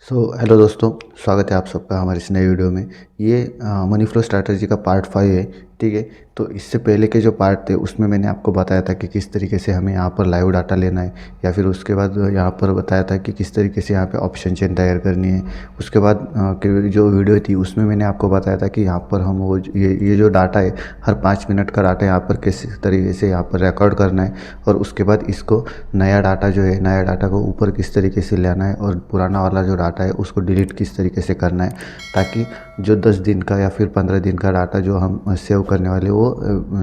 Hello दोस्तों, स्वागत है आप सबका हमारे इस नए वीडियो में। ये मनी फ्लो स्ट्रैटेजी का पार्ट 5 है। ठीक है, तो इससे पहले के जो पार्ट थे उसमें मैंने आपको बताया था कि किस तरीके से हमें यहाँ पर लाइव डाटा लेना है, या फिर उसके बाद यहाँ पर बताया था कि किस तरीके से यहाँ पे ऑप्शन चेन तैयार करनी है। उसके बाद की जो वीडियो थी उसमें मैंने आपको बताया था कि यहाँ पर हम वो ये जो डाटा है, हर 5 मिनट का डाटा यहाँ पर किस तरीके से यहाँ पर रिकॉर्ड करना है, और उसके बाद इसको नया डाटा जो है, नया डाटा को ऊपर किस तरीके से लाना है, और पुराना वाला जो डाटा है उसको डिलीट किस तरीके से करना है, ताकि जो 10 दिन का या फिर 15 दिन का डाटा जो हम सेव करने वाले वो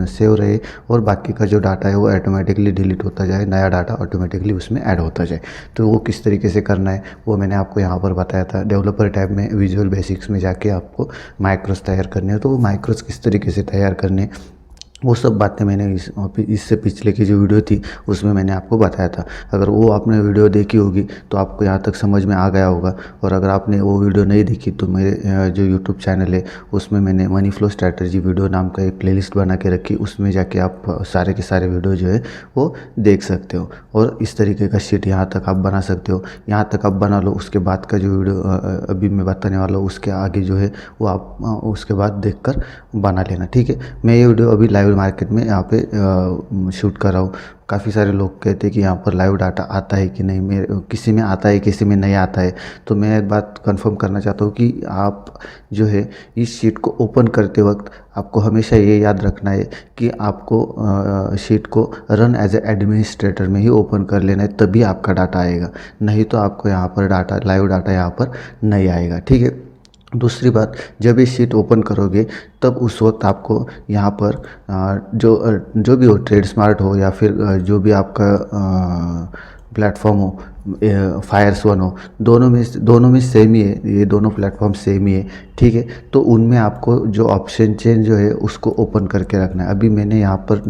सेव रहे, और बाकी का जो डाटा है वो ऑटोमेटिकली डिलीट होता जाए, नया डाटा ऑटोमेटिकली उसमें ऐड होता जाए। तो वो किस तरीके से करना है वो मैंने आपको यहाँ पर बताया था। डेवलपर टैब में विजुअल बेसिक्स में जाके आपको माइक्रोस तैयार करने हैं, तो वो माइक्रोस किस तरीके से तैयार करने हैं वो सब बातें मैंने इससे पिछले की जो वीडियो थी उसमें मैंने आपको बताया था। अगर वो आपने वीडियो देखी होगी तो आपको यहाँ तक समझ में आ गया होगा, और अगर आपने वो वीडियो नहीं देखी तो मेरे जो यूट्यूब चैनल है उसमें मैंने मनी फ्लो स्ट्रैटेजी वीडियो नाम का एक प्लेलिस्ट बना के रखी, उसमें जाके आप सारे के सारे वीडियो जो है वो देख सकते हो, और इस तरीके का शीट यहाँ तक आप बना सकते हो। यहाँ तक आप बना लो, उसके बाद का जो वीडियो अभी मैं बताने वाला हूँ उसके आगे जो है वो आप उसके बाद देख कर बना लेना। ठीक है, मैं ये वीडियो अभी लाइव मार्केट में यहाँ पे शूट कर रहा हूँ। काफ़ी सारे लोग कहते हैं कि यहाँ पर लाइव डाटा आता है कि नहीं, मेरे किसी में आता है किसी में नहीं आता है। तो मैं एक बात कंफर्म करना चाहता हूँ कि आप जो है इस शीट को ओपन करते वक्त आपको हमेशा ये याद रखना है कि आपको शीट को रन एज ए एडमिनिस्ट्रेटर में ही ओपन कर लेना है, तभी आपका डाटा आएगा, नहीं तो आपको यहाँ पर डाटा लाइव डाटा यहाँ पर नहीं आएगा। ठीक है, दूसरी बात, जब ये शीट ओपन करोगे तब उस वक्त आपको यहाँ पर जो भी हो, ट्रेड स्मार्ट हो या फिर जो भी आपका प्लेटफॉर्म हो, फायरस्वन हो, दोनों में सेम ही है, ये दोनों प्लेटफॉर्म सेम ही है। ठीक है, तो उनमें आपको जो ऑप्शन चेन जो है उसको ओपन करके रखना है। अभी मैंने यहाँ पर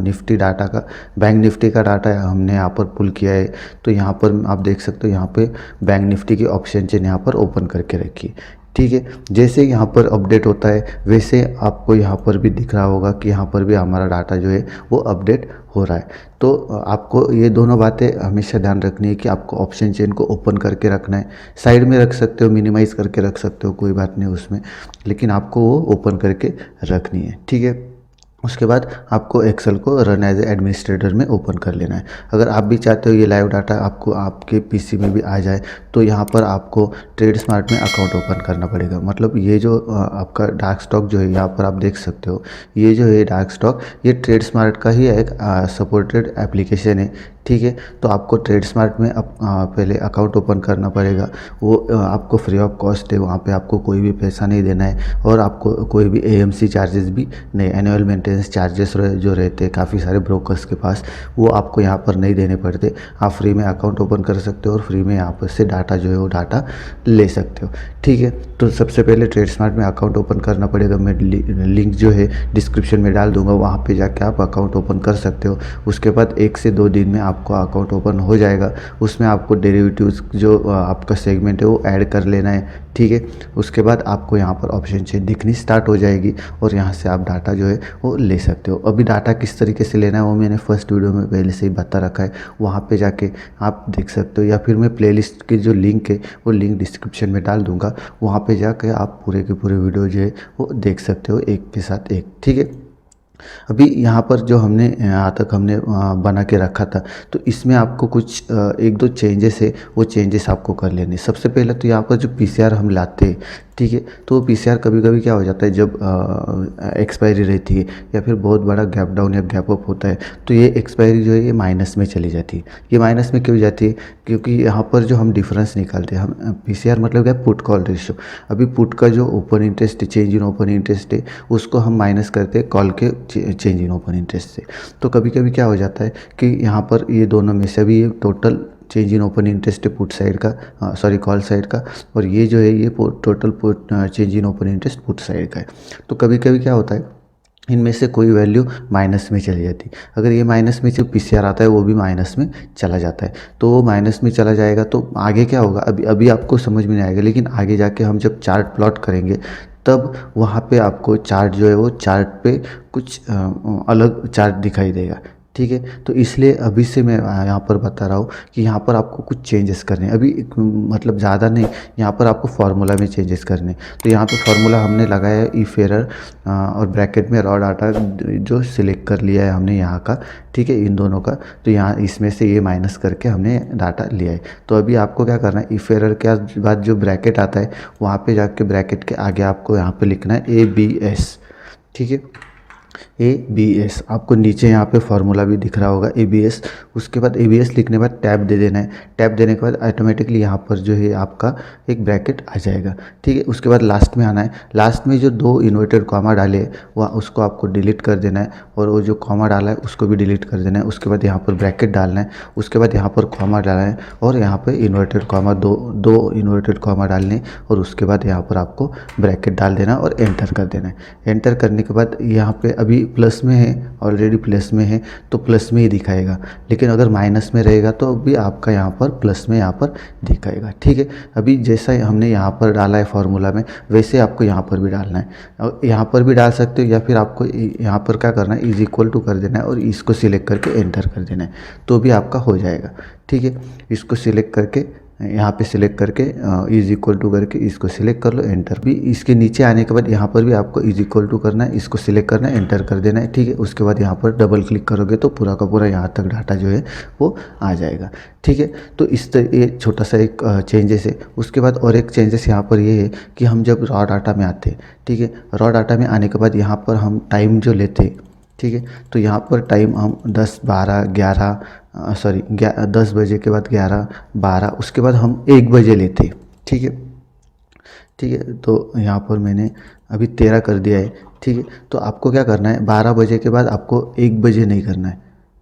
निफ्टी डाटा का, बैंक निफ्टी का डाटा हमने यहाँ पर पुल किया है, तो यहाँ पर आप देख सकते हो, यहाँ पे बैंक निफ्टी की ऑप्शन चेन यहाँ पर ओपन करके रखी है। ठीक है, जैसे यहाँ पर अपडेट होता है वैसे आपको यहाँ पर भी दिख रहा होगा कि यहाँ पर भी हमारा डाटा जो है वो अपडेट हो रहा है। तो आपको ये दोनों बातें हमेशा ध्यान रखनी है कि आपको ऑप्शन चेन को ओपन करके रखना है। साइड में रख सकते हो, मिनिमाइज़ करके रख सकते हो, कोई बात नहीं उसमें, लेकिन आपको वो ओपन करके रखनी है। ठीक है, उसके बाद आपको एक्सेल को रन एज एडमिनिस्ट्रेटर में ओपन कर लेना है। अगर आप भी चाहते हो ये लाइव डाटा आपको आपके पीसी में भी आ जाए, तो यहाँ पर आपको ट्रेड स्मार्ट में अकाउंट ओपन करना पड़ेगा। मतलब ये जो आपका डार्क स्टॉक जो है, यहाँ पर आप देख सकते हो, ये जो है डार्क स्टॉक, ये ट्रेड स्मार्ट का ही एक सपोर्टेड एप्लीकेशन है। ठीक है, तो आपको ट्रेड स्मार्ट में पहले अकाउंट ओपन करना पड़ेगा। वो आपको फ्री ऑफ कॉस्ट है, वहाँ पे आपको कोई भी पैसा नहीं देना है, और आपको कोई भी एएमसी चार्जेस भी नहीं, एनुअल मेंटेनेंस चार्जेस जो रहते हैं काफ़ी सारे ब्रोकर्स के पास, वो आपको यहाँ पर नहीं देने पड़ते। आप फ्री में अकाउंट ओपन कर सकते हो और फ्री में यहाँ पर से डाटा जो है वो डाटा ले सकते हो। ठीक है, तो सबसे पहले ट्रेड स्मार्ट में अकाउंट ओपन करना पड़ेगा। मैं लिंक जो है डिस्क्रिप्शन में डाल दूंगा, वहाँ पे जाके आप अकाउंट ओपन कर सकते हो। उसके बाद 1 से 2 दिन में आपको अकाउंट ओपन हो जाएगा। उसमें आपको डेरिवेटिव्स जो आपका सेगमेंट है वो ऐड कर लेना है। ठीक है, उसके बाद आपको यहाँ पर ऑप्शन चेन दिखनी स्टार्ट हो जाएगी, और यहाँ से आप डाटा जो है वो ले सकते हो। अभी डाटा किस तरीके से लेना है वो मैंने फर्स्ट वीडियो में पहले से ही बता रखा है, वहाँ पे जाके आप देख सकते हो, या फिर मैं प्लेलिस्ट की जो लिंक है वो लिंक डिस्क्रिप्शन में डाल दूँगा, वहाँ पे जाके आप पूरे के पूरे वीडियो जो है वो देख सकते हो, एक के साथ एक। ठीक है, अभी यहाँ पर जो हमने यहाँ तक हमने बना के रखा था, तो इसमें आपको कुछ 1-2 चेंजेस है, वो चेंजेस आपको कर लेने। सबसे पहले तो यहाँ पर जो पीसीआर हम लाते हैं, ठीक है, तो पीसीआर कभी कभी क्या हो जाता है, जब एक्सपायरी रहती है या फिर बहुत बड़ा गैप डाउन या गैप अप होता है, तो ये एक्सपायरी जो है ये माइनस में चली जाती है। ये माइनस में क्यों जाती है? क्योंकि यहाँ पर जो हम डिफरेंस निकालते हैं, हम पीसीआर मतलब क्या, पुट कॉल रेशियो। अभी पुट का जो open interest, change in open interest है, उसको हम माइनस करते हैं कॉल के चेंज इन ओपन इंटरेस्ट से। तो कभी कभी क्या हो जाता है कि यहाँ पर ये दोनों में से भी ये total change in open interest है पुट साइड का, सॉरी कॉल साइड का, और ये जो है ये total put change in open interest put side का है। तो कभी कभी क्या होता है, इनमें से कोई वैल्यू माइनस में चली जाती है। अगर ये माइनस में जो पीसीआर आता है वो भी माइनस में चला जाता है, तो वो माइनस में चला जाएगा, तो आगे क्या होगा अभी अभी आपको समझ में नहीं आएगा, लेकिन आगे जाके हम जब चार्ट प्लॉट करेंगे तब वहाँ पे आपको चार्ट जो है वो चार्ट पे कुछ अलग चार्ट दिखाई देगा। ठीक है। तो इसलिए अभी से मैं यहाँ पर बता रहा हूँ कि यहाँ पर आपको कुछ चेंजेस करने हैं अभी, मतलब ज़्यादा नहीं, यहाँ पर आपको फार्मूला में चेंजेस करने हैं। तो यहाँ पे फार्मूला हमने लगाया है इफ एरर और ब्रैकेट में रॉ डाटा जो सिलेक्ट कर लिया है हमने यहाँ का, ठीक है, इन दोनों का। तो यहाँ इसमें से ये माइनस करके हमने डाटा लिया है। तो अभी आपको क्या करना है, इफ एरर के बाद जो ब्रैकेट आता है वहाँ पे जाके ब्रैकेट के आगे आपको यहाँ पे लिखना है ABS, ठीक है, ABS। आपको नीचे यहाँ पे फार्मूला भी दिख रहा होगा ABS। उसके बाद ABS लिखने के बाद टैब दे देना है। टैब देने के बाद ऑटोमेटिकली यहाँ पर जो है आपका एक ब्रैकेट आ जाएगा, ठीक है। उसके बाद लास्ट में आना है। लास्ट में जो 2 इन्वर्टेड कॉमा डाले वह उसको आपको डिलीट कर देना है, और वो जो कॉमा डाला है उसको भी डिलीट कर देना है। उसके बाद यहाँ पर ब्रैकेट डालना है, उसके बाद यहाँ पर कॉमा डालना है, और यहाँ पर इन्वर्टेड कॉमा दो इन्वर्टेड कॉमा डालने, और उसके बाद यहाँ पर आपको ब्रैकेट डाल देना और एंटर कर देना है। एंटर करने के बाद यहाँ पे अभी प्लस में है, ऑलरेडी प्लस में है तो प्लस में ही दिखाएगा, लेकिन अगर माइनस में रहेगा तो भी आपका यहाँ पर प्लस में यहाँ पर दिखाएगा, ठीक है। अभी जैसा हमने यहाँ पर डाला है फार्मूला में, वैसे आपको यहाँ पर भी डालना है। और यहाँ पर भी डाल सकते हो, या फिर आपको यहाँ पर क्या करना है, = कर देना है और इसको सिलेक्ट करके एंटर कर देना है, तो भी आपका हो जाएगा, ठीक है। इसको सिलेक्ट करके यहाँ पे सिलेक्ट करके = करके इसको सिलेक्ट कर लो, एंटर। भी इसके नीचे आने के बाद यहाँ पर भी आपको = करना है, इसको सिलेक्ट करना है, एंटर कर देना है, ठीक है। उसके बाद यहाँ पर डबल क्लिक करोगे तो पूरा का पूरा यहाँ तक डाटा जो है वो आ जाएगा, ठीक है। तो इस तरह ये छोटा सा एक चेंजेस है। उसके बाद और एक चेंजेस यहाँ पर ये है कि हम जब रॉ डाटा में आते हैं, ठीक है, रॉ डाटा में आने के बाद यहाँ पर हम टाइम जो लेते हैं, ठीक है, तो यहाँ पर टाइम हम 10, 12, 11 10 बजे के बाद 11, 12, उसके बाद हम 1 बजे लेते हैं, ठीक है, ठीक है। तो यहाँ पर मैंने अभी 13 कर दिया है, ठीक है। तो आपको क्या करना है, 12 बजे के बाद आपको 1 बजे नहीं करना है,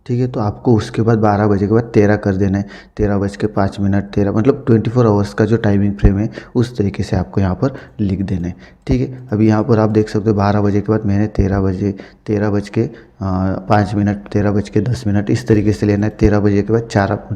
ठीक है। तो आपको उसके बाद 12 बजे के बाद 13 कर देना है, 13:05, 13 मतलब 24 आवर्स का जो टाइमिंग फ्रेम है उस तरीके से आपको यहाँ पर लिख देना है, ठीक है। अभी यहाँ पर आप देख सकते हो 12 बजे के बाद मैंने 13:05, 13:10 इस तरीके से लेना है। 13 बजे के बाद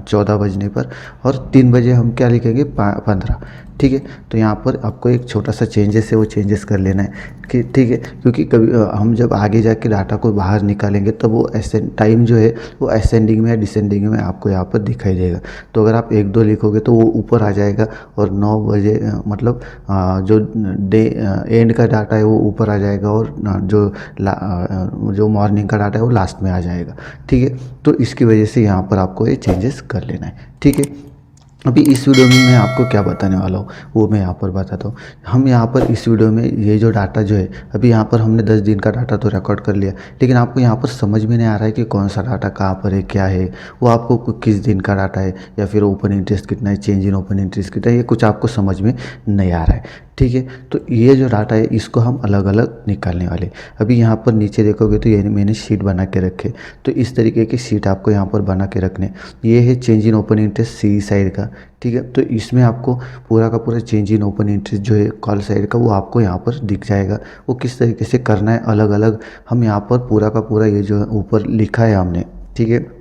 14 बजने पर, और 3 बजे हम क्या लिखेंगे, 15, ठीक है। तो यहाँ पर आपको एक छोटा सा चेंजेस है वो चेंजेस कर लेना है कि, ठीक है, क्योंकि कभी हम जब आगे जाके डाटा को बाहर निकालेंगे तब वो टाइम जो है वो असेंडिंग में या डिसेंडिंग में आपको यहाँ पर दिखाई देगा। तो अगर आप 1-2 लिखोगे तो वो ऊपर आ जाएगा, और 9 बजे मतलब जो डे एंड का डाटा है वो ऊपर आ जाएगा, और जो मॉर्निंग का डाटा है वो लास्ट में आ जाएगा, ठीक है। तो इसकी वजह से यहाँ पर आपको ये चेंजेस कर लेना है, ठीक है। अभी इस वीडियो में मैं आपको क्या बताने वाला हूँ वो मैं यहाँ पर बताता हूँ। हम यहाँ पर इस वीडियो में ये जो डाटा जो है, अभी यहाँ पर हमने 10 दिन का डाटा तो रिकॉर्ड कर लिया, लेकिन आपको यहाँ पर समझ में नहीं आ रहा है कि कौन सा डाटा कहाँ पर है, क्या है वो, आपको किस दिन का डाटा है, या फिर ओपन इंटरेस्ट कितना है, चेंज इन ओपन इंटरेस्ट कितना है, ये कुछ आपको समझ में नहीं आ रहा है, ठीक है। तो ये जो डाटा है इसको हम अलग अलग निकालने वाले। अभी यहाँ पर नीचे देखोगे तो ये मैंने शीट बना के रखे, तो इस तरीके की शीट आपको यहाँ पर बना के रखने। ये है change in open interest sea side का, ठीक है। तो इसमें आपको पूरा का पूरा चेंज इन ओपन इंटरेस्ट जो है कॉल साइड का वो आपको यहाँ पर दिख जाएगा। वो किस तरीके से करना है अलग अलग हम यहाँ पर पूरा का पूरा ये जो ऊपर लिखा है हमने, ठीक है।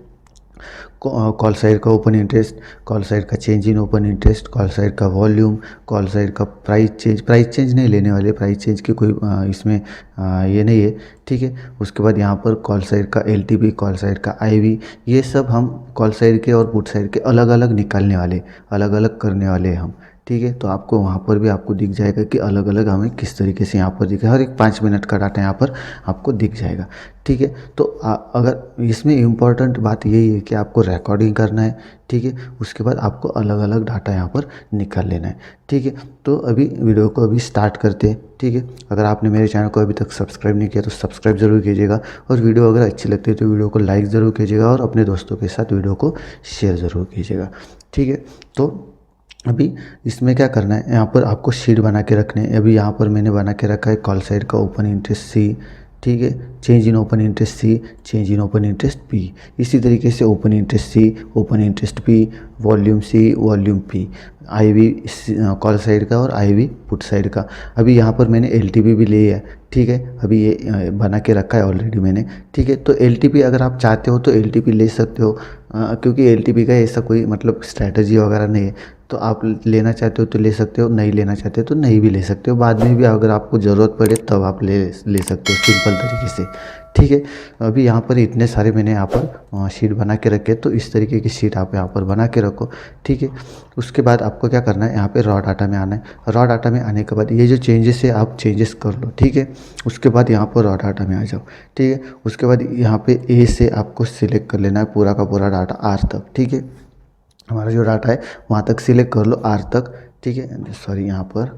कॉल साइड का ओपन इंटरेस्ट, कॉल साइड का change in open interest, call side का वॉल्यूम, कॉल साइड का प्राइस चेंज नहीं लेने वाले, प्राइस चेंज की कोई इसमें ये नहीं है, ठीक है। उसके बाद यहाँ पर कॉल साइड का LTP, कॉल साइड का IV, ये सब हम कॉल साइड के और पुट साइड के अलग अलग निकालने वाले, अलग अलग करने वाले हैं हम, ठीक है। तो आपको वहाँ पर भी आपको दिख जाएगा कि अलग अलग हमें किस तरीके से यहाँ पर दिखा, हर एक 5 मिनट का डाटा यहाँ पर आपको दिख जाएगा, ठीक है। तो अगर इसमें इम्पॉर्टेंट बात यही है कि आपको रिकॉर्डिंग करना है, ठीक है। उसके बाद आपको अलग अलग डाटा यहाँ पर निकाल लेना है, ठीक है। तो अभी वीडियो को अभी स्टार्ट करते हैं, ठीक है। अगर आपने मेरे चैनल को अभी तक सब्सक्राइब नहीं किया तो सब्सक्राइब ज़रूर कीजिएगा, और वीडियो अगर अच्छी लगती है तो वीडियो को लाइक ज़रूर कीजिएगा, और अपने दोस्तों के साथ वीडियो को शेयर ज़रूर कीजिएगा, ठीक है। तो अभी इसमें क्या करना है, यहाँ पर आपको शीट बना के रखने हैं। अभी यहाँ पर मैंने बना के रखा है कॉल साइड का ओपन इंटरेस्ट C, ठीक है, change in open interest C, change in open interest P। इसी तरीके से open interest C, open interest P, volume C, volume P, IV call side का और IV पुट साइड का। अभी यहाँ पर मैंने LTP भी लिया है, ठीक है। अभी ये बना के रखा है ऑलरेडी मैंने, ठीक है। तो LTP अगर आप चाहते हो तो LTP ले सकते हो, क्योंकि LTP का ऐसा कोई मतलब स्ट्रैटेजी वगैरह नहीं है, तो आप लेना चाहते हो तो ले सकते हो, नहीं लेना चाहते हो तो नहीं भी ले सकते हो। बाद में भी अगर आपको ज़रूरत पड़े तब आप ले सकते हो सिंपल तरीके से, ठीक है। अभी यहाँ पर इतने सारे मैंने यहाँ पर शीट बना के रखे, तो इस तरीके की शीट आप यहाँ पर बना के रखो, ठीक है। उसके बाद आपको क्या करना है, यहाँ पे रॉ डाटा में आना है। रॉ डाटा में आने के बाद ये जो चेंजेस है आप चेंजेस कर लो, ठीक है। उसके बाद यहाँ पर रॉ डाटा में आ जाओ, ठीक है। उसके बाद यहाँ पे ए से आपको सिलेक्ट कर लेना है पूरा का पूरा डाटा आर तक, ठीक है। हमारा जो डाटा है वहाँ तक सिलेक्ट कर लो आर तक, ठीक है। सॉरी, यहाँ पर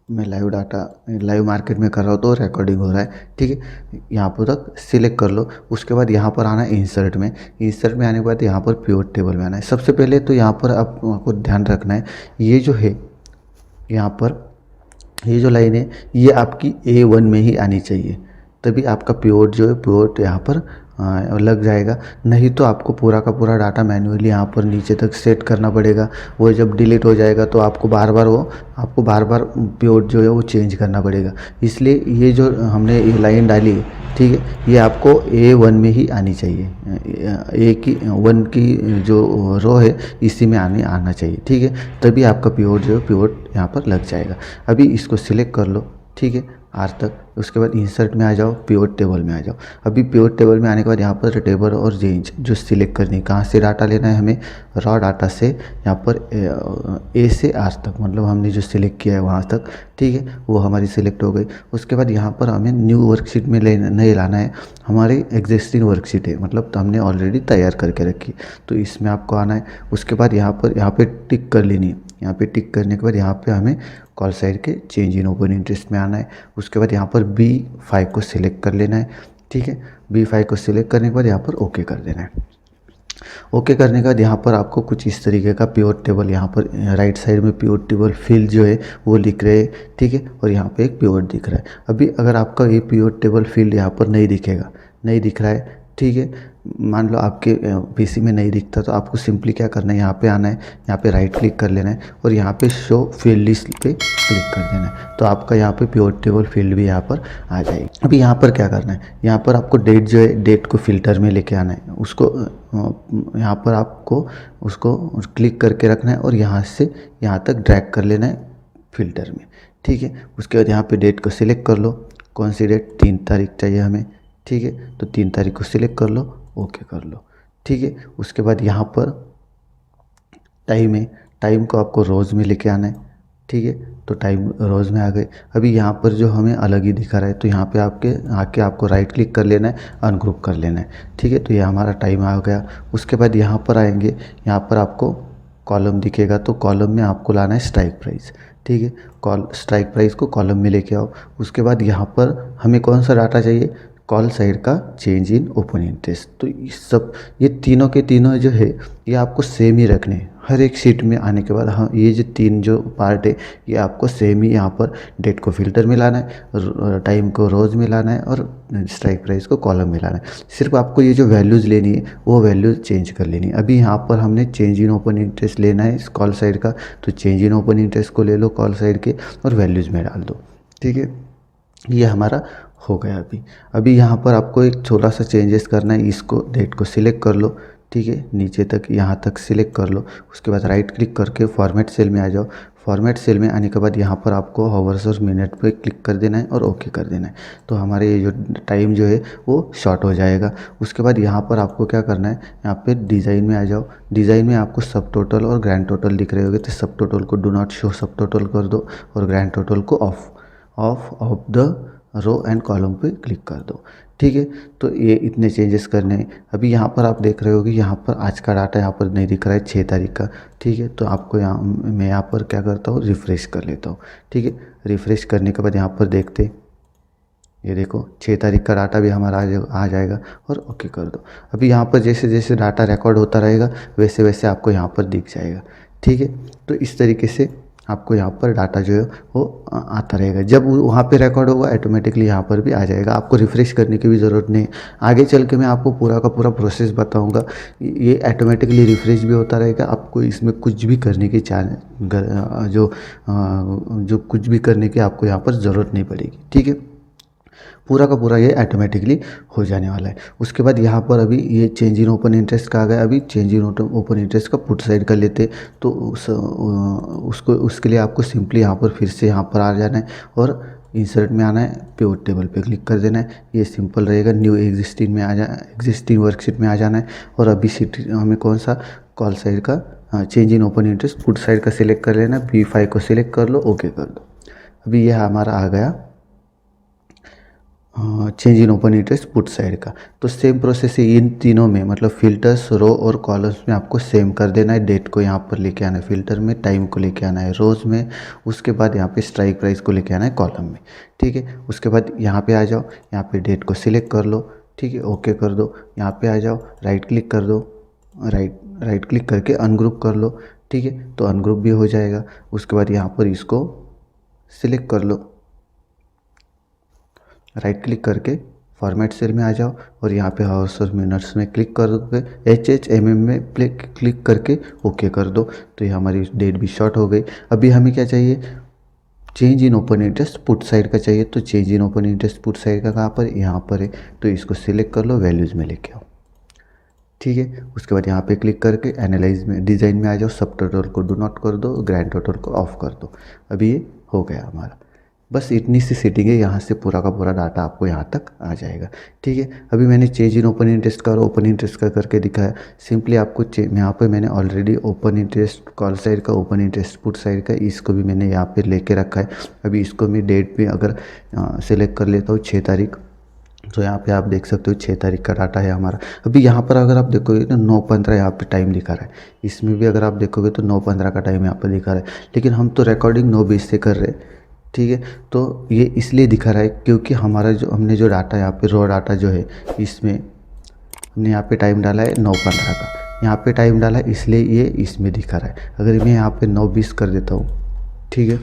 मैं लाइव मार्केट में कर रहा हूँ तो रिकॉर्डिंग हो रहा है, ठीक है। यहाँ पर तक सिलेक्ट कर लो। उसके बाद यहाँ पर आना है इंसर्ट में। इंसर्ट में आने के बाद यहाँ पर पिवट टेबल में आना है। सबसे पहले तो यहाँ पर आपको ध्यान रखना है, ये जो है यहाँ पर ये जो लाइन है ये आपकी A1 में ही आनी चाहिए, तभी आपका पिवट जो है पिवट यहाँ पर लग जाएगा। नहीं तो आपको पूरा का पूरा डाटा मैन्युअली यहाँ पर नीचे तक सेट करना पड़ेगा। वो जब डिलीट हो जाएगा तो आपको बार बार पिवट जो है वो चेंज करना पड़ेगा। इसलिए ये जो हमने ये लाइन डाली है, ठीक है, ये आपको A1 में ही आनी चाहिए। A1 की जो रो है इसी में आना चाहिए, ठीक है। तभी आपका पिवट जो है पिवट यहाँ पर लग जाएगा। अभी इसको सिलेक्ट कर लो, ठीक है, आर तक। उसके बाद इंसर्ट में आ जाओ, पिवट टेबल में आ जाओ। अभी पिवट टेबल में आने के बाद यहाँ पर टेबल और रेंज जो सिलेक्ट करनी है, कहाँ से डाटा लेना है हमें, रॉ डाटा से यहाँ पर ए से आर तक, मतलब हमने जो सिलेक्ट किया है वहाँ तक, ठीक है, वो हमारी सिलेक्ट हो गई। उसके बाद यहाँ पर हमें न्यू वर्कशीट में नहीं लाना है, हमारी एग्जिस्टिंग वर्कशीट है, मतलब हमने ऑलरेडी तैयार करके रखी, तो इसमें आपको आना है। उसके बाद यहाँ पे टिक कर लेनी है। यहाँ पे टिक करने के बाद यहाँ पे हमें कॉल साइड के चेंज इन ओपन इंटरेस्ट में आना है। उसके बाद यहाँ पर B5 को सिलेक्ट कर लेना है, ठीक है। B5 को सिलेक्ट करने के बाद यहाँ पर ओके कर देना है। ओके करने के बाद यहाँ पर आपको कुछ इस तरीके का पिवट टेबल, यहाँ पर राइट साइड में पिवट टेबल फील्ड जो है वो लिख रहे हैं, ठीक है, और यहाँ पे एक पिवट दिख रहा है। अभी अगर आपका ये पिवट टेबल फील्ड यहाँ पर नहीं दिख रहा है, ठीक है, मान लो आपके पीसी में नहीं दिखता, तो आपको सिंपली क्या करना है, यहाँ पे आना है, यहाँ पे राइट क्लिक कर लेना है और यहाँ पे शो फील्ड लिस्ट पे क्लिक कर देना है, तो आपका यहाँ पे पिवट टेबल फील्ड भी यहाँ पर आ जाएगी। अभी यहाँ पर क्या करना है, यहाँ पर आपको डेट जो है, डेट को फिल्टर में लेके आना है, उसको यहाँ पर आपको उसको क्लिक करके रखना है और यहाँ से यहाँ तक ड्रैग कर लेना है फिल्टर में, ठीक है। उसके बाद यहाँ पे डेट को सिलेक्ट कर लो, कौन सी डेट, 3 तारीख चाहिए हमें, ठीक है, तो 3 तारीख को सिलेक्ट कर लो, ओके कर लो, ठीक है। उसके बाद यहाँ पर टाइम है, टाइम को आपको रोज़ में लेके आना है, ठीक है, तो टाइम रोज़ में आ गए। अभी यहाँ पर जो हमें अलग ही दिखा रहा है, तो यहाँ पे आके आपको राइट क्लिक कर लेना है, अनग्रुप कर लेना है, ठीक है, तो ये हमारा टाइम आ गया। उसके बाद यहाँ पर आएंगे, यहाँ पर आपको कॉलम दिखेगा, तो कॉलम में आपको लाना है स्ट्राइक प्राइस, ठीक है, स्ट्राइक प्राइस को कॉलम में लेके आओ। उसके बाद यहाँ पर हमें कौन सा डाटा चाहिए, कॉल साइड का चेंज इन ओपन इंटरेस्ट। तो ये तीनों के तीनों जो है ये आपको सेम ही रखने हैं हर एक शीट में आने के बाद। हाँ, ये जो 3 जो पार्ट है ये आपको सेम ही, यहाँ पर डेट को फिल्टर में लाना है, टाइम को रोज़ में लाना है और स्ट्राइक प्राइस को कॉलम में लाना है। सिर्फ आपको ये जो वैल्यूज़ लेनी है वो वैल्यूज़ चेंज कर लेनी है। अभी यहाँ पर हमने चेंज इन ओपन इंटरेस्ट लेना है इस कॉल साइड का, तो चेंज इन ओपन इंटरेस्ट को ले लो कॉल साइड के और वैल्यूज़ में डाल दो, ठीक है, ये हमारा हो गया। अभी यहाँ पर आपको एक थोड़ा सा चेंजेस करना है, इसको डेट को सिलेक्ट कर लो, ठीक है, नीचे तक यहाँ तक सिलेक्ट कर लो। उसके बाद राइट क्लिक करके फॉर्मेट सेल में आ जाओ। फॉर्मेट सेल में आने के बाद यहाँ पर आपको हावर्स और मिनट पे क्लिक कर देना है और ओके कर देना है, तो हमारे ये जो टाइम जो है वो शॉर्ट हो जाएगा। उसके बाद यहाँ पर आपको क्या करना है, यहाँ पे डिज़ाइन में आ जाओ। डिज़ाइन में आपको सब टोटल और ग्रैंड टोटल दिख रहे होंगे, तो सब टोटल को do not show subtotal कर दो और ग्रैंड टोटल को off the row and column पे क्लिक कर दो, ठीक है। तो ये इतने चेंजेस करने हैं। अभी यहाँ पर आप देख रहे हो कि यहाँ पर आज का डाटा यहाँ पर नहीं दिख रहा है, 6 तारीख का, ठीक है, तो आपको मैं यहाँ पर क्या करता हूँ, रिफ़्रेश कर लेता हूँ, ठीक है। रिफ़्रेश करने के बाद यहाँ पर देखते, ये देखो 6 तारीख का डाटा भी हमारा आ जाएगा और ओके कर दो। अभी यहाँ पर जैसे जैसे डाटा रिकॉर्ड होता रहेगा वैसे वैसे आपको यहाँ पर दिख जाएगा, ठीक है। तो इस तरीके से आपको यहाँ पर डाटा जो है वो आता रहेगा। जब वहाँ पे रिकॉर्ड होगा ऑटोमेटिकली यहाँ पर भी आ जाएगा, आपको रिफ़्रेश करने की भी ज़रूरत नहीं। आगे चल के मैं आपको पूरा का पूरा प्रोसेस बताऊँगा, ये ऑटोमेटिकली रिफ़्रेश भी होता रहेगा। आपको इसमें कुछ भी करने की जो कुछ भी करने की आपको यहाँ पर ज़रूरत नहीं पड़ेगी, ठीक है। पूरा का पूरा ये ऑटोमेटिकली हो जाने वाला है। उसके बाद यहाँ पर अभी ये चेंज इन ओपन इंटरेस्ट का आ गया। अभी चेंज इन ओपन इंटरेस्ट का पुट साइड का लेते तो उसको उसके लिए आपको सिंपली यहाँ पर फिर से यहाँ पर आ जाना है और इंसर्ट में आना है, पिवट टेबल पे क्लिक कर देना है। ये सिंपल रहेगा। न्यू एग्जिस्टिंग में एग्जिस्टिंग वर्कशीट में आ जाना है और अभी सीट हमें कौन सा कॉल साइड का change in open interest put side का सिलेक्ट कर लेना। B5 को सिलेक्ट कर लो, ओके कर दो। अभी यह हमारा आ गया change in open interest put side का। तो सेम प्रोसेस है इन तीनों में, मतलब फिल्टर्स, रो और कॉलम्स में आपको सेम कर देना है। डेट को यहाँ पर लेके आना है फिल्टर में, टाइम को लेके आना है रोज़ में, उसके बाद यहाँ पे स्ट्राइक प्राइस को लेके आना है कॉलम में। ठीक है, उसके बाद यहाँ पे आ जाओ, यहाँ पे डेट को सिलेक्ट कर लो। ठीक है, ओके कर दो। यहाँ पे आ जाओ, राइट क्लिक कर दो, राइट क्लिक करके अनग्रुप कर लो। ठीक है, तो अनग्रुप भी हो जाएगा। उसके बाद यहाँ पर इसको सिलेक्ट कर लो, राइट क्लिक करके फॉर्मेट सेल में आ जाओ और यहाँ पे हाउस और मिनट्स में क्लिक कर दोगे, HHMM में क्लिक करके ओके कर दो। तो ये हमारी डेट भी शॉर्ट हो गई। अभी हमें क्या चाहिए, change in open interest put side का चाहिए। तो change in open interest put side का कहाँ पर, यहाँ पर है। तो इसको सिलेक्ट कर लो, वैल्यूज़ में लेके आओ। ठीक है, उसके बाद यहाँ पे क्लिक करके एनालाइज में, डिज़ाइन में आ जाओ, सब टोटल को डू नॉट कर दो, ग्रैंड टोटल को ऑफ कर दो। अभी ये हो गया हमारा। बस इतनी सी सेटिंग है, यहाँ से पूरा का पूरा डाटा आपको यहाँ तक आ जाएगा। ठीक है, अभी मैंने चेंज इन ओपन इंटरेस्ट का और ओपन इंटरेस्ट का करके दिखाया। सिंपली आपको यहाँ पे मैंने already open interest call side का, ओपन इंटरेस्ट पुट साइड का, इसको भी मैंने यहाँ पे लेके रखा है। अभी इसको मैं डेट पे अगर सेलेक्ट कर लेता हूँ 6 तारीख, तो यहाँ पे आप देख सकते हो 6 तारीख का डाटा है हमारा। अभी यहाँ पर अगर आप देखोगे तो 9:15 यहाँ पे टाइम दिखा रहा है। इसमें भी अगर आप देखोगे तो 9:15 का टाइम यहाँ पर दिखा रहा है, लेकिन हम तो रिकॉर्डिंग 9:20 से कर रहे हैं। ठीक है, तो ये इसलिए दिखा रहा है क्योंकि हमारा जो हमने जो डाटा यहाँ पे रॉ डाटा जो है, इसमें हमने यहाँ पे टाइम डाला है 9:15 का, यहाँ पे टाइम डाला है, इसलिए ये इसमें दिखा रहा है। अगर मैं यहाँ पे 9:20 कर देता हूँ, ठीक है,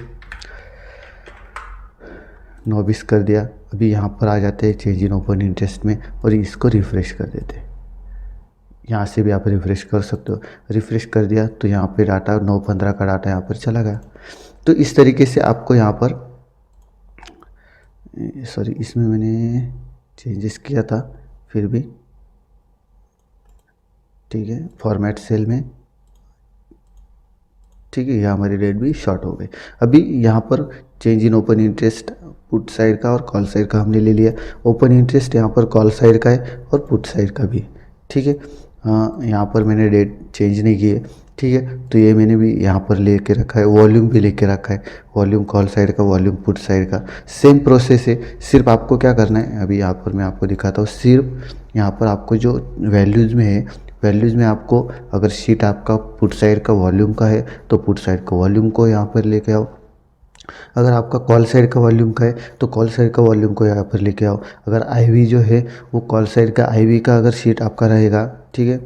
9:20 कर दिया। अभी यहाँ पर आ जाते हैं चेंज इन ओपन इंटरेस्ट में और इसको रिफ़्रेश कर देते हैं। यहाँ से भी आप रिफ़्रेश कर सकते हो। रिफ़्रेश कर दिया तो यहाँ पे डाटा 9:15 का डाटा यहाँ पर चला गया। तो इस तरीके से आपको यहाँ पर, सॉरी, इसमें मैंने चेंजेस किया था फिर भी, ठीक है, फॉर्मेट सेल में, ठीक है, यहाँ हमारी डेट भी शॉर्ट हो गई। अभी यहाँ पर change in open interest put side का और कॉल साइड का हमने ले लिया। ओपन इंटरेस्ट यहाँ पर कॉल साइड का है और पुट साइड का भी, ठीक है। यहाँ पर मैंने डेट चेंज नहीं की है, ठीक है, तो ये मैंने भी यहाँ पर लेके रखा है। वॉल्यूम भी लेके रखा है, वॉल्यूम कॉल साइड का, वॉल्यूम पुट साइड का, सेम प्रोसेस है। सिर्फ आपको क्या करना है, अभी यहाँ पर मैं आपको दिखाता हूँ। सिर्फ यहाँ पर आपको जो वैल्यूज़ में है, वैल्यूज़ में आपको अगर शीट आपका पुट साइड का वॉल्यूम का है तो पुट साइड का वॉल्यूम को यहाँ पर लेके आओ। अगर आपका कॉल साइड का वॉल्यूम का है तो कॉल साइड का वॉल्यूम को यहाँ पर लेके आओ। अगर आईवी जो है वो कॉल साइड का आईवी का अगर शीट आपका रहेगा, ठीक है,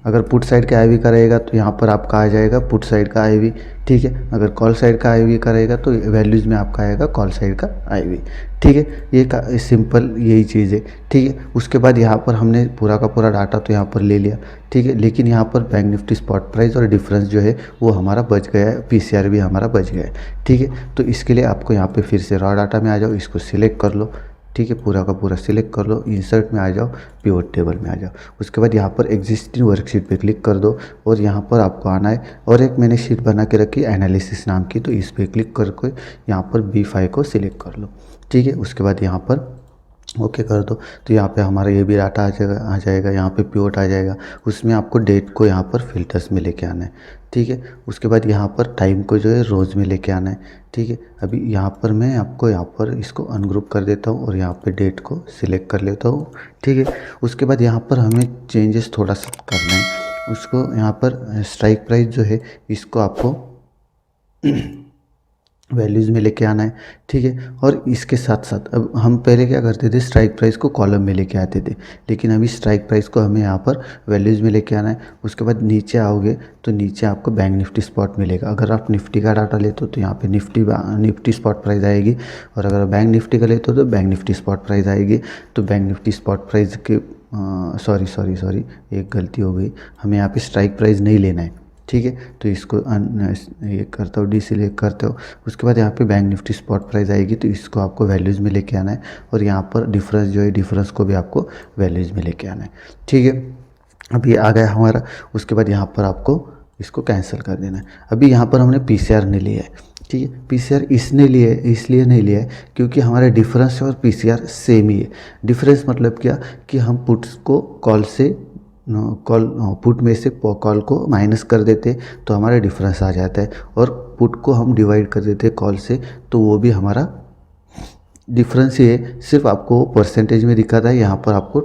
अगर पुट साइड का आईवी का रहेगा तो यहाँ पर आपका आ जाएगा पुट साइड का आईवी, ठीक है। अगर कॉल साइड का आईवी का रहेगा तो वैल्यूज़ में आपका आएगा कॉल साइड का आईवी, ठीक है। ये सिंपल यही चीज़ है, ठीक है। उसके बाद यहाँ पर हमने पूरा का पूरा डाटा तो यहाँ पर ले लिया, ठीक है, लेकिन यहाँ पर बैंक निफ्टी स्पॉट प्राइस और डिफरेंस जो है वो हमारा बच गया है, पीसीआर भी हमारा बच गया है, ठीक है। तो इसके लिए आपको यहाँ पे फिर से रॉ डाटा में आ जाओ, इसको सिलेक्ट कर लो, ठीक है, पूरा का पूरा सिलेक्ट कर लो, इंसर्ट में आ जाओ, पिवट टेबल में आ जाओ। उसके बाद यहाँ पर एग्जिस्टिंग वर्कशीट पे क्लिक कर दो और यहाँ पर आपको आना है। और एक मैंने शीट बना के रखी एनालिसिस नाम की, तो इस पर क्लिक करके यहाँ पर B5 को सिलेक्ट कर लो, ठीक है। उसके बाद यहाँ पर ओके कर दो, तो यहाँ पे हमारा ये भी डाटा आ जाएगा, यहाँ पे पिवट आ जाएगा। उसमें आपको डेट को यहाँ पर फिल्टर्स में लेके आना है, ठीक है। उसके बाद यहाँ पर टाइम को जो है रोज़ में लेके आना है, ठीक है। अभी यहाँ पर मैं आपको यहाँ पर इसको अनग्रुप कर देता हूँ और यहाँ पे डेट को सिलेक्ट कर लेता हूँ, ठीक है। उसके बाद यहाँ पर हमें चेंजेस थोड़ा सा करना है। उसको यहाँ पर स्ट्राइक प्राइस जो है इसको आपको वैल्यूज़ में लेके आना है, ठीक है। और इसके साथ साथ अब हम पहले क्या करते थे, स्ट्राइक प्राइस को कॉलम में लेके आते थे, लेकिन अभी स्ट्राइक प्राइस को हमें यहाँ पर वैल्यूज़ में लेके आना है। उसके बाद नीचे आओगे तो नीचे आपको बैंक निफ्टी स्पॉट मिलेगा। अगर आप निफ्टी का डाटा लेते हो तो यहाँ पे निफ्टी स्पॉट प्राइस आएगी, और अगर बैंक निफ्टी का लेते हो तो बैंक निफ्टी स्पॉट प्राइस आएगी। तो बैंक निफ्टी स्पॉट प्राइस के सॉरी एक गलती हो गई, हमें यहाँ पे स्ट्राइक प्राइस नहीं लेना है, ठीक है। तो इसको ये करता हूँ, डी सिलेक्ट करते हो। उसके बाद यहाँ पे बैंक निफ्टी स्पॉट प्राइस आएगी, तो इसको आपको वैल्यूज़ में लेके आना है और यहाँ पर डिफरेंस जो है डिफरेंस को भी आपको वैल्यूज़ में लेके आना है, ठीक है। अब ये आ गया हमारा। उसके बाद यहाँ पर आपको इसको कैंसिल कर देना है। अभी यहाँ पर हमने पीसीआर नहीं लिया है, ठीक है। पीसीआर इसलिए नहीं लिया है क्योंकि हमारा डिफरेंस और पीसीआर सेम ही है। डिफरेंस मतलब क्या कि हम पुट्स को कॉल से पुट में से कॉल को माइनस कर देते तो हमारा डिफरेंस आ जाता है, और पुट को हम डिवाइड कर देते कॉल से तो वो भी हमारा डिफरेंस ही है। सिर्फ आपको परसेंटेज में दिखाता है, यहाँ पर आपको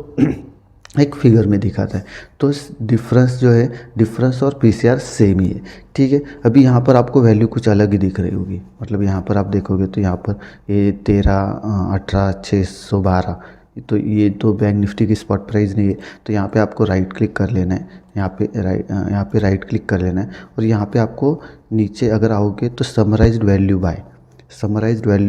एक फिगर में दिखाता है। तो डिफरेंस जो है डिफरेंस और पीसीआर सेम ही है, ठीक है। अभी यहाँ पर आपको वैल्यू कुछ अलग ही दिख रही होगी, मतलब यहाँ पर आप देखोगे तो यहाँ पर ये 13,18,612, तो ये तो बैंक निफ्टी की स्पॉट प्राइस नहीं है। तो यहाँ पे आपको राइट क्लिक कर लेना है, यहाँ पे राइट क्लिक कर लेना है और यहाँ पे आपको नीचे अगर आओगे तो समराइज्ड वैल्यू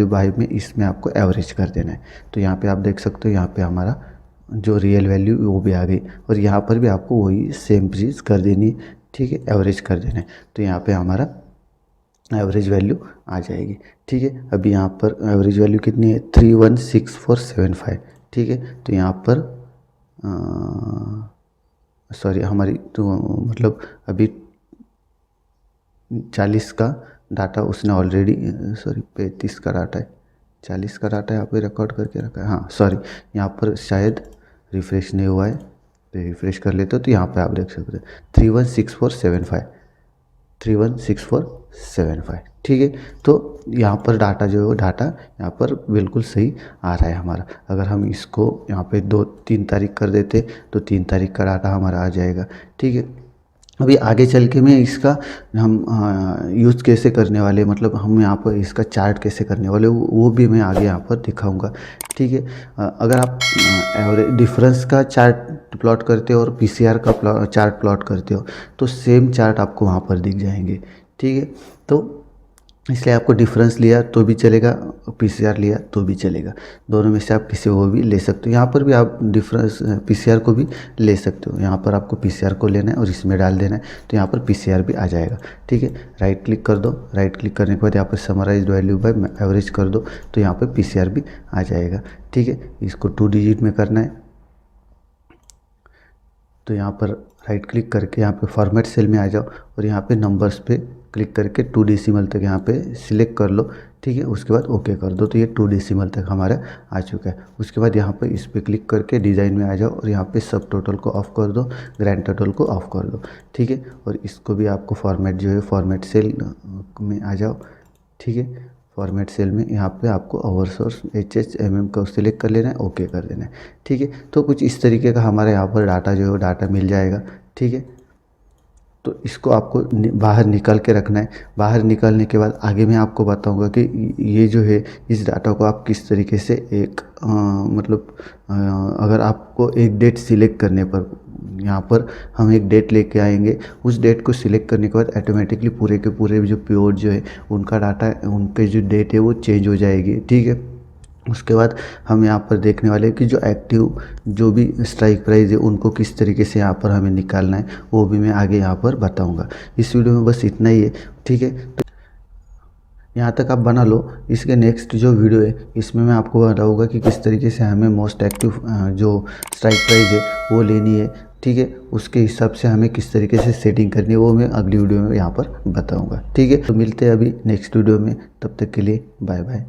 बाय में इसमें आपको एवरेज कर देना है। तो यहाँ पे आप देख सकते हो, यहाँ पे हमारा जो रियल वैल्यू वो भी आ गई और यहाँ पर भी आपको वही सेम चीज़ कर देनी है, ठीक है, एवरेज कर देना है। तो यहाँ पे हमारा एवरेज वैल्यू आ जाएगी, ठीक है। अभी यहाँ पर एवरेज वैल्यू कितनी है 316475, ठीक है। तो यहाँ पर सॉरी हमारी तो मतलब अभी 40 का डाटा उसने ऑलरेडी 35 का डाटा है, 40 का डाटा यहाँ पे रिकॉर्ड करके रखा है। हाँ सॉरी, यहाँ पर शायद रिफ़्रेश नहीं हुआ है, तो रिफ़्रेश कर लेते हो तो यहाँ पे आप देख सकते हो 316475, ठीक है। तो यहाँ पर डाटा जो है वो डाटा यहाँ पर बिल्कुल सही आ रहा है हमारा। अगर हम इसको यहाँ पे 2-3 तारीख कर देते तो 3 तारीख का डाटा हमारा आ जाएगा, ठीक है। अभी आगे चल के मैं इसका हम यूज़ कैसे करने वाले, मतलब हम यहाँ पर इसका चार्ट कैसे करने वाले वो भी मैं आगे यहाँ पर दिखाऊंगा, ठीक है। अगर आप एवरेज डिफरेंस का चार्ट प्लॉट करते हो और पीसीआर का चार्ट प्लॉट करते हो तो सेम चार्ट आपको वहाँ पर दिख जाएंगे, ठीक है। तो इसलिए आपको डिफरेंस लिया तो भी चलेगा, पीसीआर लिया तो भी चलेगा, दोनों में से आप किसी को भी ले सकते हो। यहाँ पर भी आप डिफरेंस पीसीआर को भी ले सकते हो। यहाँ पर आपको पीसीआर को लेना है और इसमें डाल देना है, तो यहाँ पर पीसीआर भी आ जाएगा, ठीक है। राइट क्लिक कर दो, राइट क्लिक करने के बाद यहाँ पर समराइज्ड वैल्यू बाय एवरेज कर दो तो यहाँ पर पीसीआर भी आ जाएगा, ठीक है। इसको 2 डिजिट में करना है, तो यहाँ पर राइट क्लिक करके यहाँ पे फॉर्मेट सेल में आ जाओ और यहाँ पे नंबर्स पे क्लिक करके 2 डेसिमल तक यहाँ पे सिलेक्ट कर लो, ठीक है। उसके बाद ओके कर दो, तो ये 2 डेसिमल तक हमारा आ चुका है। उसके बाद यहाँ पे इस पर क्लिक करके डिज़ाइन में आ जाओ और यहाँ पे सब टोटल को ऑफ कर दो, ग्रैंड टोटल को ऑफ कर दो, ठीक है। और इसको भी आपको फॉर्मेट जो है फॉर्मेट सेल में आ जाओ, ठीक है। फॉर्मेट सेल में यहाँ पे आपको ओवर सोर्स HHMM को सिलेक्ट कर लेना है, ओके कर देना है, ठीक है। तो कुछ इस तरीके का हमारे यहाँ पर डाटा जो है डाटा मिल जाएगा, ठीक है। तो इसको आपको बाहर निकाल के रखना है। बाहर निकालने के बाद आगे मैं आपको बताऊंगा कि ये जो है इस डाटा को आप किस तरीके से एक मतलब अगर आपको एक डेट सिलेक्ट करने पर यहाँ पर हम एक डेट लेके आएंगे, उस डेट को सिलेक्ट करने के बाद ऑटोमेटिकली पूरे के पूरे जो प्योर जो है उनका डाटा उनके जो डेट है वो चेंज हो जाएगी, ठीक है। उसके बाद हम यहाँ पर देखने वाले हैं कि जो एक्टिव जो भी स्ट्राइक प्राइस है उनको किस तरीके से यहाँ पर हमें निकालना है, वो भी मैं आगे यहाँ पर बताऊँगा। इस वीडियो में बस इतना ही है, ठीक है। तो यहाँ तक आप बना लो। इसके नेक्स्ट जो वीडियो है इसमें मैं आपको बताऊँगा कि किस तरीके से हमें मोस्ट एक्टिव जो स्ट्राइक प्राइस है वो लेनी है, ठीक है। उसके हिसाब से हमें किस तरीके से सेटिंग करनी है वो मैं अगली वीडियो में यहाँ पर बताऊँगा, ठीक है। तो मिलते हैं अभी नेक्स्ट वीडियो में, तब तक के लिए बाय बाय।